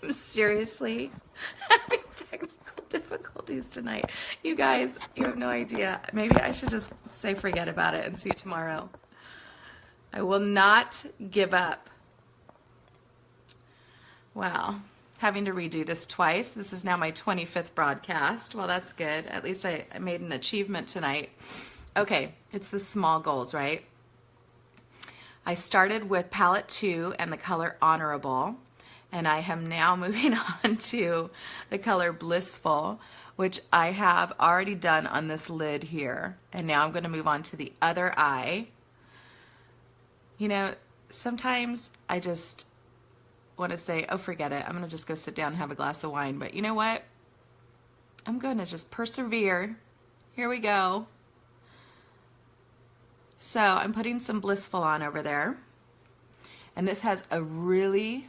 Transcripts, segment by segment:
I'm seriously having technical difficulties tonight. You guys, you have no idea. Maybe I should just say forget about it and see you tomorrow. I will not give up. Wow. Having to redo this twice. This is now my 25th broadcast. Well, that's good. At least I made an achievement tonight. Okay, it's the small goals, right? I started with palette 2 and the color Honorable, and I am now moving on to the color Blissful, which I have already done on this lid here. And now I'm going to move on to the other eye. You know, sometimes I just want to say, oh, forget it. I'm going to just go sit down and have a glass of wine. But you know what? I'm going to just persevere. Here we go. So I'm putting some Blissful on over there. And this has a really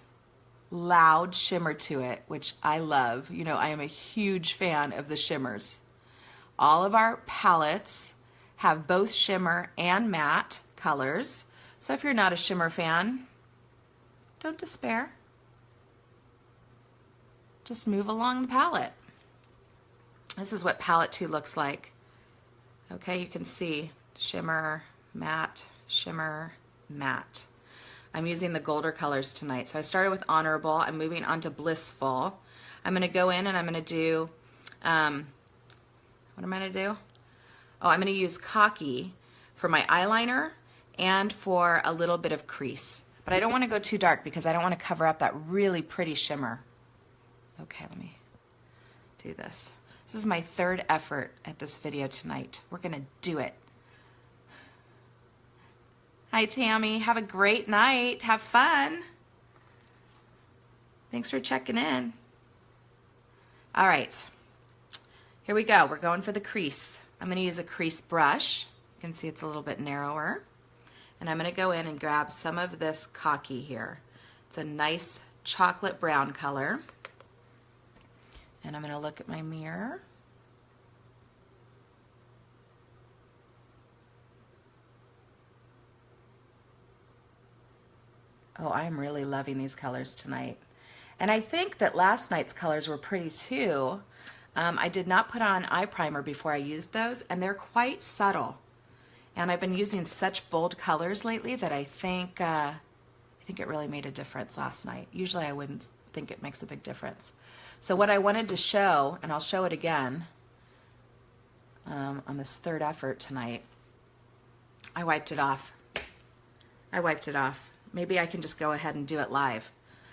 loud shimmer to it, which I love. You know, I am a huge fan of the shimmers. All of our palettes have both shimmer and matte colors. So if you're not a shimmer fan, don't despair. Just move along the palette. This is what palette 2 looks like. Okay, you can see shimmer, matte, shimmer, matte. I'm using the golder colors tonight. So I started with Honorable. I'm moving on to Blissful. I'm going to go in and I'm going to do, what am I going to do? Oh, I'm going to use Cocky for my eyeliner and for a little bit of crease. But I don't want to go too dark because I don't want to cover up that really pretty shimmer. Okay, let me do this. This is my third effort at this video tonight. We're going to do it. Hi, Tammy. Have a great night. Have fun. Thanks for checking in. All right. Here we go. We're going for the crease. I'm going to use a crease brush. You can see it's a little bit narrower. And I'm going to go in and grab some of this Cocky here. It's a nice chocolate brown color. And I'm going to look at my mirror. Oh, I'm really loving these colors tonight. And I think that last night's colors were pretty too. I did not put on eye primer before I used those, and they're quite subtle. And I've been using such bold colors lately that I think it really made a difference last night. Usually I wouldn't think it makes a big difference. So what I wanted to show, and I'll show it again on this third effort tonight, I wiped it off. I wiped it off. Maybe I can just go ahead and do it live.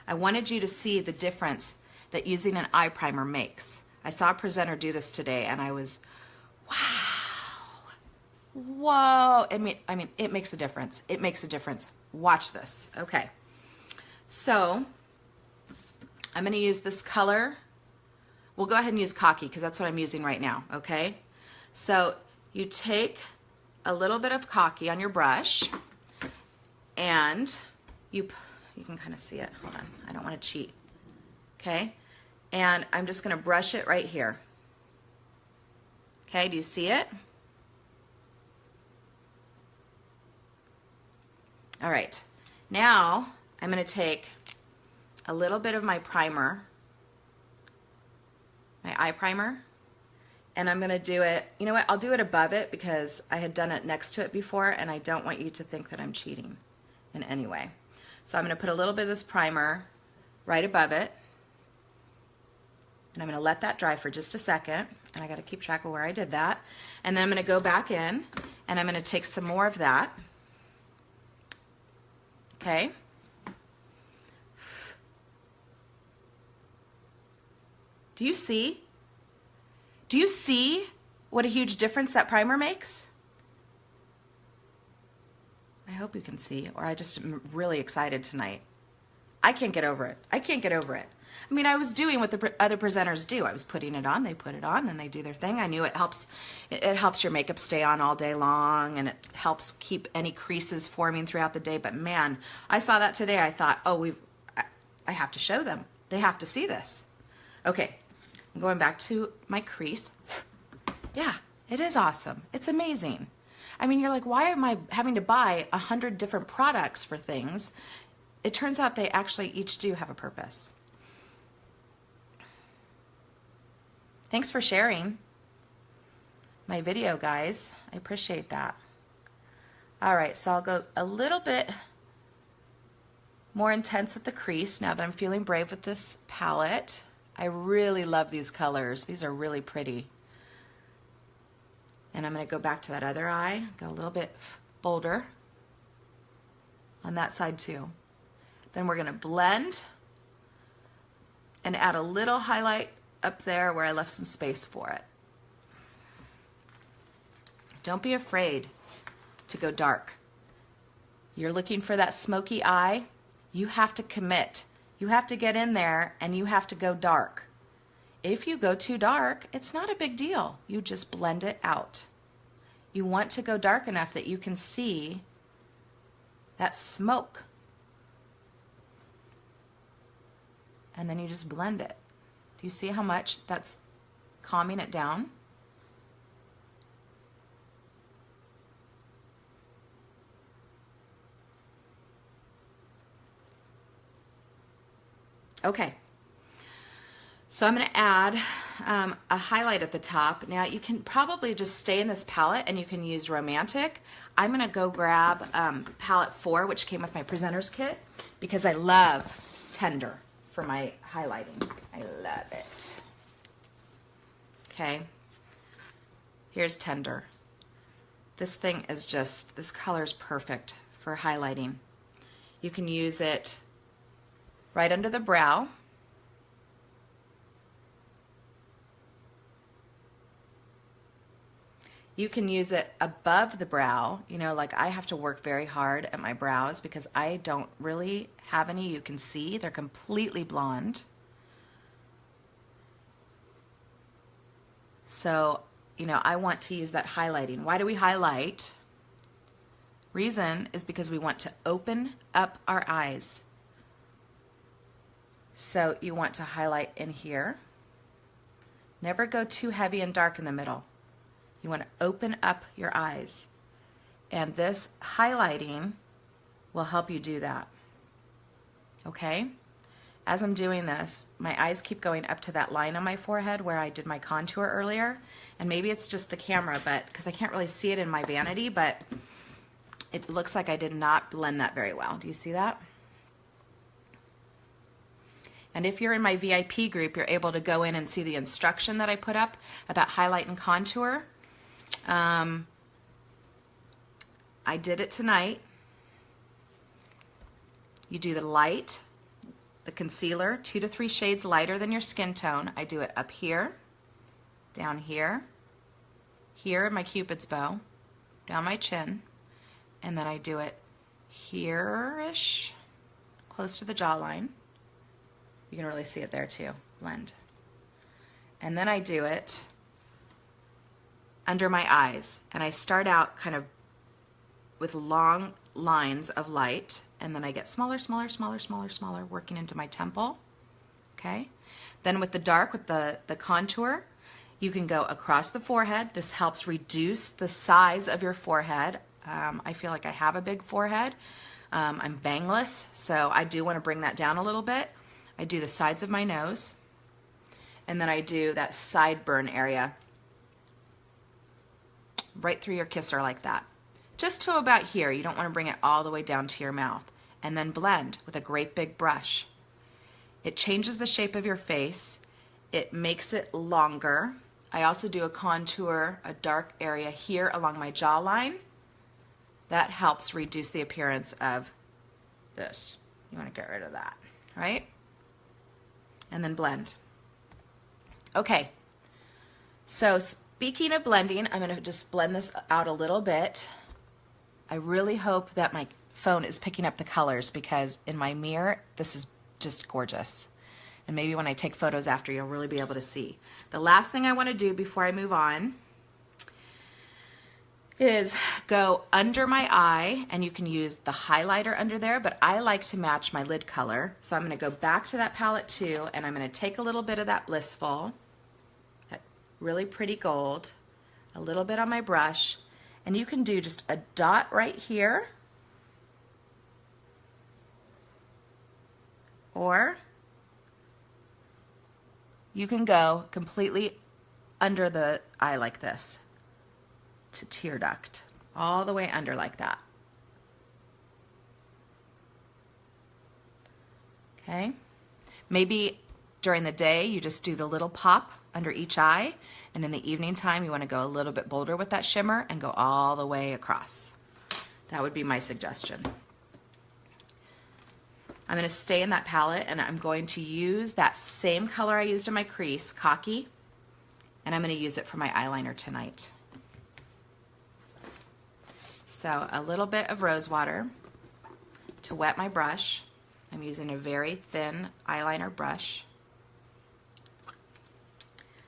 I wanted you to see the difference that using an eye primer makes. I saw a presenter do this today and I was, wow, whoa. I mean, it makes a difference. It makes a difference. Watch this. Okay. So I'm going to use this color. We'll go ahead and use Cocky because that's what I'm using right now. Okay. So you take a little bit of Cocky on your brush and you can kind of see it. Hold on. I don't want to cheat. Okay. And I'm just going to brush it right here. Okay. Do you see it? All right. Now I'm going to take a little bit of my primer, my eye primer, and I'm going to do it, you know what, I'll do it above it because I had done it next to it before and I don't want you to think that I'm cheating in any way. So I'm going to put a little bit of this primer right above it, and I'm going to let that dry for just a second, and I got to keep track of where I did that, and then I'm going to go back in and I'm going to take some more of that. Okay. Do you see? Do you see what a huge difference that primer makes? I hope you can see, or I just am really excited tonight. I can't get over it. I can't get over it. I mean, I was doing what the other presenters do. I was putting it on, they put it on, and they do their thing. I knew it helps your makeup stay on all day long, and it helps keep any creases forming throughout the day. But man, I saw that today. I thought, oh, I have to show them. They have to see this. Okay, I'm going back to my crease. Yeah, it is awesome. It's amazing. I mean, you're like, why am I having to buy 100 different products for things? It turns out they actually each do have a purpose. Thanks for sharing my video, guys. I appreciate that. All right, so I'll go a little bit more intense with the crease now that I'm feeling brave with this palette. I really love these colors. These are really pretty. And I'm going to go back to that other eye, go a little bit bolder on that side too. Then we're going to blend and add a little highlight up there where I left some space for it. Don't be afraid to go dark. You're looking for that smoky eye. You have to commit. You have to get in there and you have to go dark. If you go too dark, it's not a big deal. You just blend it out. You want to go dark enough that you can see that smoke. And then you just blend it. Do you see how much that's calming it down? Okay, so I'm going to add a highlight at the top. Now you can probably just stay in this palette and you can use Romantic. I'm going to go grab palette 4, which came with my presenter's kit, because I love Tender for my highlighting. I love it. Okay, here's Tender. This thing is just, this color is perfect for highlighting. You can use it right under the brow. You can use it above the brow. You know, like I have to work very hard at my brows because I don't really have any you can see. They're completely blonde. So, you know, I want to use that highlighting. Why do we highlight? Reason is because we want to open up our eyes. So you want to highlight in here. Never go too heavy and dark in the middle. You want to open up your eyes. And this highlighting will help you do that. Okay? As I'm doing this, my eyes keep going up to that line on my forehead where I did my contour earlier. And maybe it's just the camera, but because I can't really see it in my vanity, but it looks like I did not blend that very well. Do you see that? And if you're in my VIP group, you're able to go in and see the instruction that I put up about highlight and contour. I did it tonight. You do the light, the concealer, 2 to 3 shades lighter than your skin tone. I do it up here, down here, here in my Cupid's bow, down my chin, and then I do it here-ish, close to the jawline. You can really see it there too, blend. And then I do it under my eyes, and I start out kind of with long lines of light, and then I get smaller, smaller, smaller, smaller, smaller, working into my temple, okay? Then with the dark, with the contour, you can go across the forehead. This helps reduce the size of your forehead. I feel like I have a big forehead. I'm bangless, so I do want to bring that down a little bit. I do the sides of my nose, and then I do that sideburn area right through your kisser like that. Just to about here. You don't want to bring it all the way down to your mouth. And then blend with a great big brush. It changes the shape of your face. It makes it longer. I also do a contour, a dark area here along my jawline. That helps reduce the appearance of this. You want to get rid of that, right? And then blend. Okay, so speaking of blending, I'm going to just blend this out a little bit. I really hope that my phone is picking up the colors, because in my mirror, this is just gorgeous. And maybe when I take photos after, you'll really be able to see. The last thing I want to do before I move on is go under my eye, and you can use the highlighter under there, but I like to match my lid color. So I'm going to go back to that palette too, and I'm going to take a little bit of that Blissful, that really pretty gold, a little bit on my brush, and you can do just a dot right here, or you can go completely under the eye like this to tear duct, all the way under like that. Okay, maybe during the day you just do the little pop under each eye, and in the evening time you want to go a little bit bolder with that shimmer and go all the way across. That would be my suggestion. I'm going to stay in that palette, and I'm going to use that same color I used in my crease, Cocky, and I'm going to use it for my eyeliner tonight. So a little bit of rose water to wet my brush. I'm using a very thin eyeliner brush.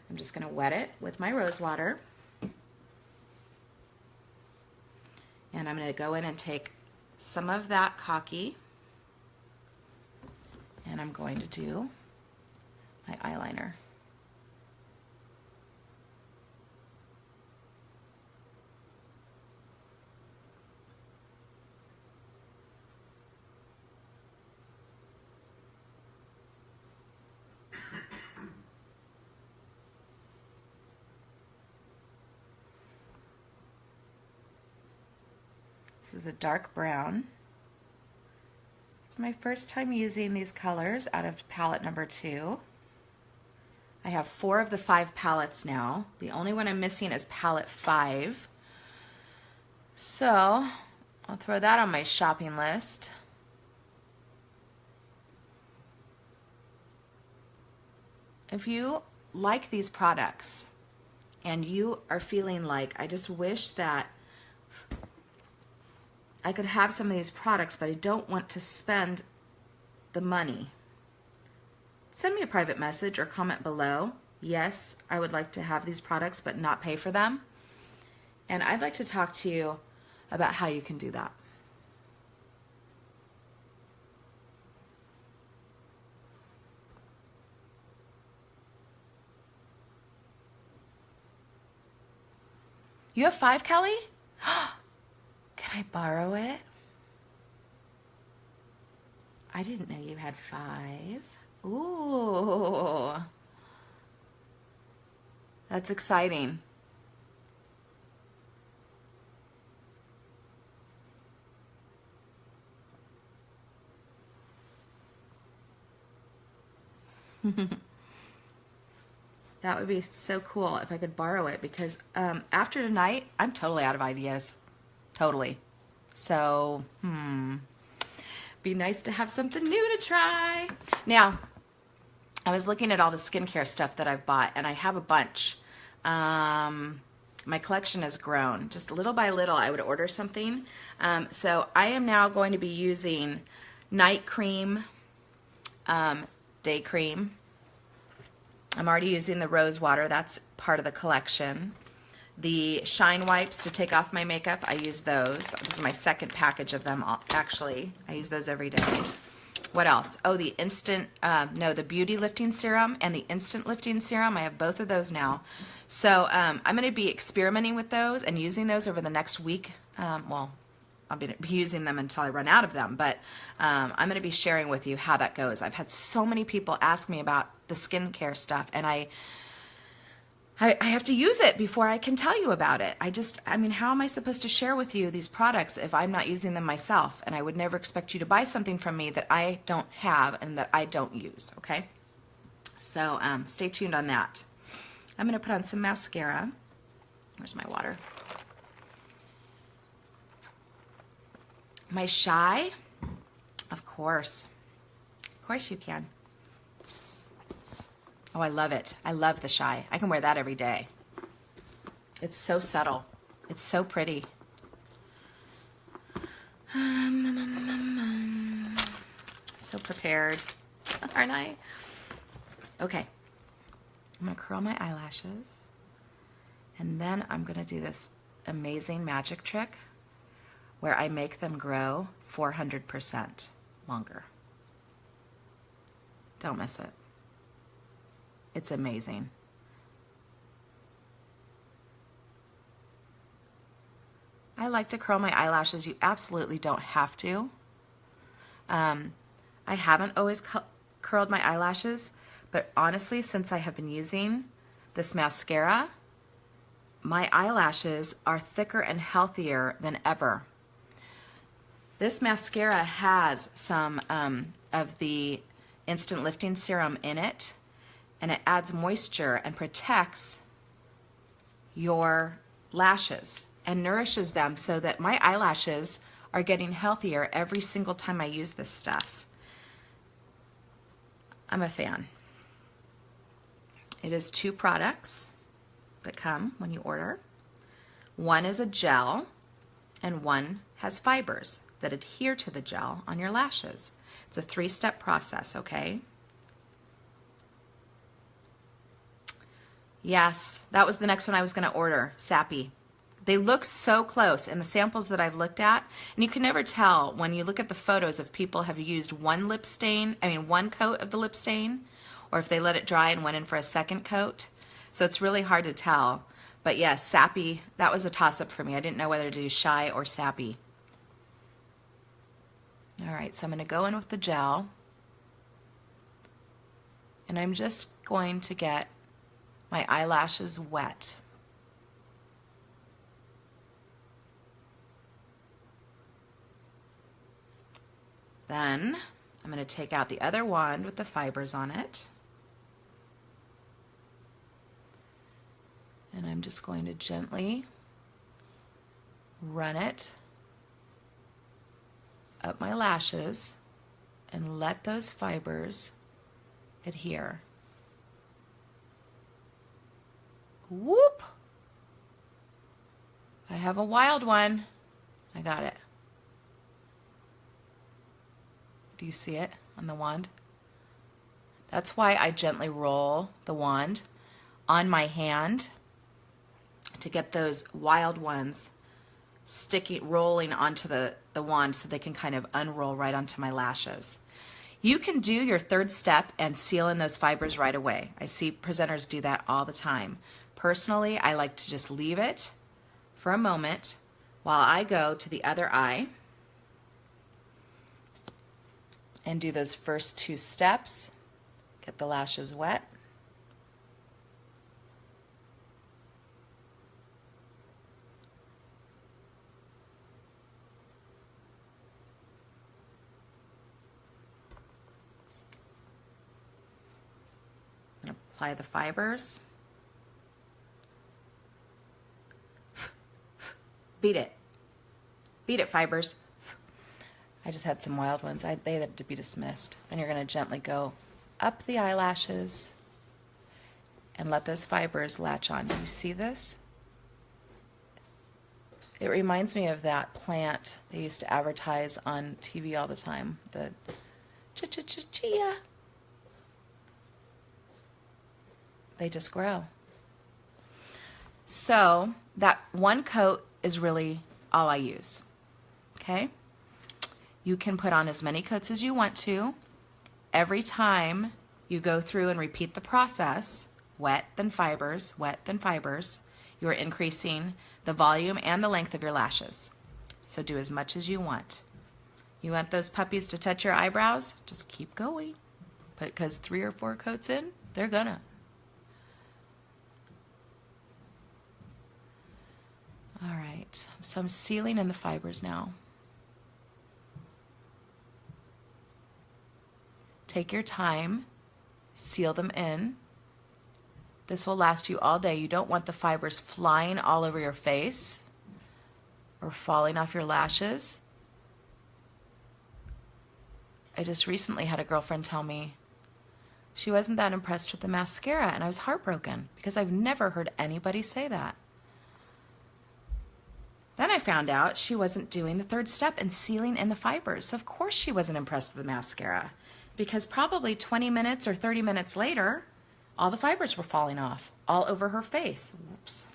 I'm just going to wet it with my rose water. And I'm going to go in and take some of that Cocky, and I'm going to do my eyeliner. This is a dark brown. It's my first time using these colors out of palette number 2. I have 4 of the 5 palettes now. The only one I'm missing is palette 5. So I'll throw that on my shopping list. If you like these products and you are feeling like, I just wish that I could have some of these products, but I don't want to spend the money, send me a private message or comment below. Yes, I would like to have these products but not pay for them. And I'd like to talk to you about how you can do that. You have 5, Kelly? Can I borrow it? I didn't know you had 5. Ooh. That's exciting. That would be so cool if I could borrow it, because after tonight, I'm totally out of ideas. Totally. So, be nice to have something new to try. Now, I was looking at all the skincare stuff that I've bought, and I have a bunch. My collection has grown. Just little by little, I would order something. So I am now going to be using night cream, day cream. I'm already using the rose water. That's part of the collection. The shine wipes to take off my makeup, I use those. This is my second package of them, actually. I use those every day. What else? Oh, the instant, the beauty lifting serum and the instant lifting serum. I have both of those now. So I'm going to be experimenting with those and using those over the next week. Well, I'll be using them until I run out of them, but I'm going to be sharing with you how that goes. I've had so many people ask me about the skincare stuff, and I have to use it before I can tell you about it. I mean, how am I supposed to share with you these products if I'm not using them myself? And I would never expect you to buy something from me that I don't have and that I don't use, okay? So stay tuned on that. I'm going to put on some mascara. Where's my water? My Shy? Of course. Of course you can. Oh, I love it. I love the Shy. I can wear that every day. It's so subtle. It's so pretty. So prepared, aren't I? Okay. I'm going to curl my eyelashes. And then I'm going to do this amazing magic trick where I make them grow 400% longer. Don't miss it. It's amazing. I like to curl my eyelashes. You absolutely don't have to. I haven't always curled my eyelashes, but honestly, since I have been using this mascara, my eyelashes are thicker and healthier than ever. This mascara has some of the instant lifting serum in it, and it adds moisture and protects your lashes and nourishes them so that my eyelashes are getting healthier every single time I use this stuff. I'm a fan. It is 2 products that come when you order. One is a gel and one has fibers that adhere to the gel on your lashes. It's a 3-step process, okay? Yes, that was the next one I was going to order, Sappy. They look so close in the samples that I've looked at, and you can never tell when you look at the photos if people have used one coat of the lip stain, or if they let it dry and went in for a second coat. So it's really hard to tell. But yes, Sappy, that was a toss-up for me. I didn't know whether to do Shy or Sappy. All right, so I'm going to go in with the gel, and I'm just going to get my eyelashes wet. Then I'm going to take out the other wand with the fibers on it. And I'm just going to gently run it up my lashes and let those fibers adhere. Whoop! I have a wild one. I got it. Do you see it on the wand? That's why I gently roll the wand on my hand to get those wild ones rolling onto the wand so they can kind of unroll right onto my lashes. You can do your 3rd step and seal in those fibers right away. I see presenters do that all the time. Personally, I like to just leave it for a moment while I go to the other eye and do those first 2 steps. Get the lashes wet. And apply the fibers. Beat it. Beat it, fibers. I just had some wild ones. They had to be dismissed. Then you're going to gently go up the eyelashes and let those fibers latch on. Do you see this? It reminds me of that plant they used to advertise on TV all the time. The chia. They just grow. So that one coat is really all I use. Okay? You can put on as many coats as you want to. Every time you go through and repeat the process, wet then fibers, you are increasing the volume and the length of your lashes. So do as much as you want. You want those puppies to touch your eyebrows? Just keep going. Because 3 or 4 coats in, they're gonna. All right, so I'm sealing in the fibers now. Take your time, seal them in. This will last you all day. You don't want the fibers flying all over your face or falling off your lashes. I just recently had a girlfriend tell me she wasn't that impressed with the mascara, and I was heartbroken because I've never heard anybody say that. Then I found out she wasn't doing the 3rd step and sealing in the fibers. So of course she wasn't impressed with the mascara, because probably 20 minutes or 30 minutes later, all the fibers were falling off all over her face. Whoops.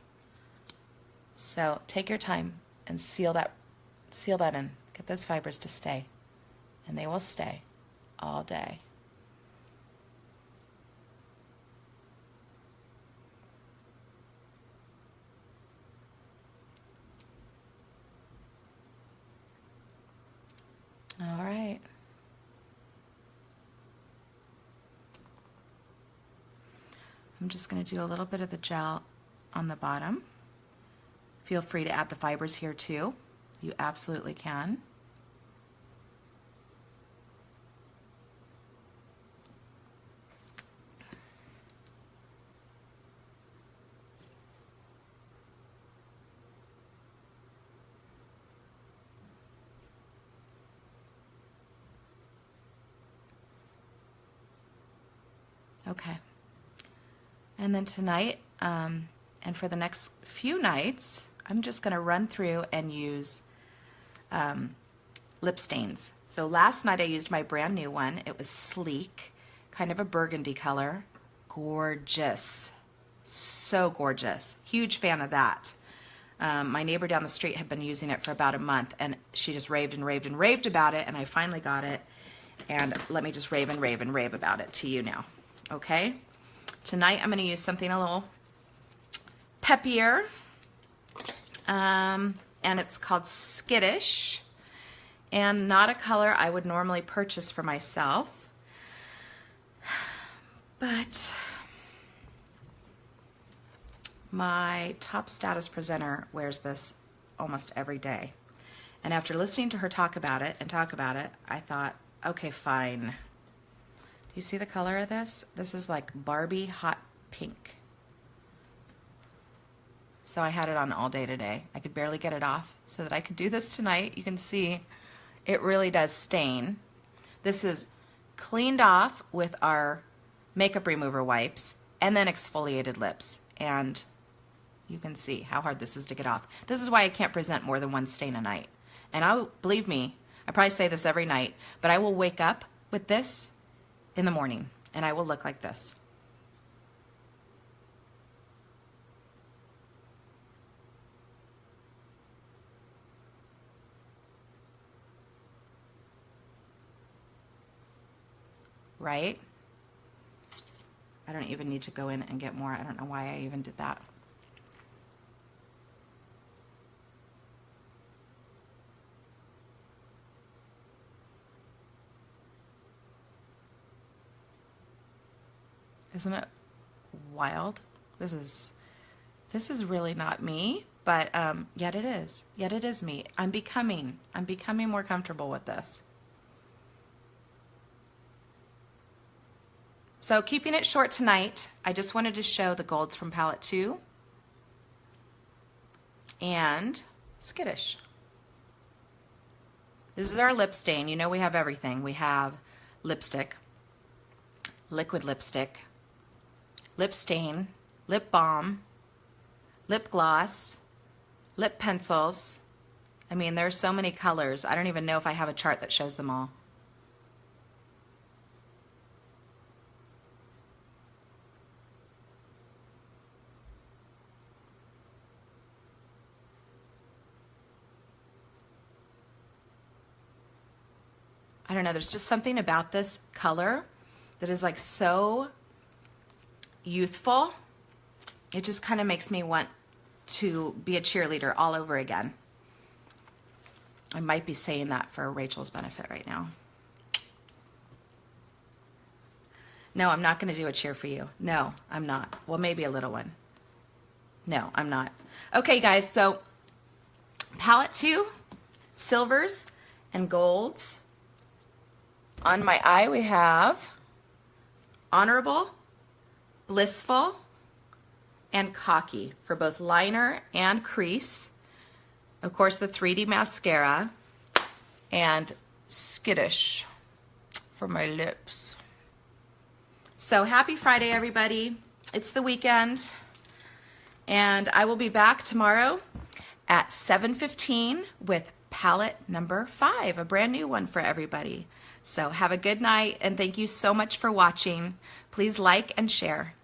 So take your time and seal that in. Get those fibers to stay, and they will stay all day. All right. I'm just going to do a little bit of the gel on the bottom. Feel free to add the fibers here too. You absolutely can. Okay. And then tonight, and for the next few nights, I'm just going to run through and use lip stains. So last night I used my brand new one. It was sleek, kind of a burgundy color. Gorgeous. So gorgeous. Huge fan of that. My neighbor down the street had been using it for about a month, and she just raved and raved and raved about it, and I finally got it. And let me just rave and rave and rave about it to you now. Okay? Tonight I'm going to use something a little peppier, and it's called Skittish, and not a color I would normally purchase for myself, but my top status presenter wears this almost every day, and after listening to her talk about it, I thought, okay, fine. Do you see the color of this? This is like Barbie hot pink. So I had it on all day today. I could barely get it off so that I could do this tonight. You can see it really does stain. This is cleaned off with our makeup remover wipes and then exfoliated lips. And you can see how hard this is to get off. This is why I can't present more than one stain a night. And believe me, I probably say this every night, but I will wake up with this in the morning and I will look like this. Right? I don't even need to go in and get more. I don't know why I even did that. Isn't it wild? This is really not me, but yet it is. Yet it is me. I'm becoming more comfortable with this. So keeping it short tonight, I just wanted to show the golds from palette 2 and Skittish. This is our lip stain. You know we have everything. We have lipstick, liquid lipstick, lip stain, lip balm, lip gloss, lip pencils. I mean, there's so many colors. I don't even know if I have a chart that shows them all. I don't know, there's just something about this color that is like so youthful. It just kind of makes me want to be a cheerleader all over again. I might be saying that for Rachel's benefit right now. No, I'm not going to do a cheer for you. No, I'm not. Well, maybe a little one. No, I'm not. Okay, guys, so palette 2, silvers and golds. On my eye we have Honorable, Blissful, and Cocky for both liner and crease. Of course, the 3D mascara and Skittish for my lips. So happy Friday, everybody. It's the weekend, and I will be back tomorrow at 7:15 with palette number 5, a brand new one for everybody. So have a good night, and thank you so much for watching. Please like and share.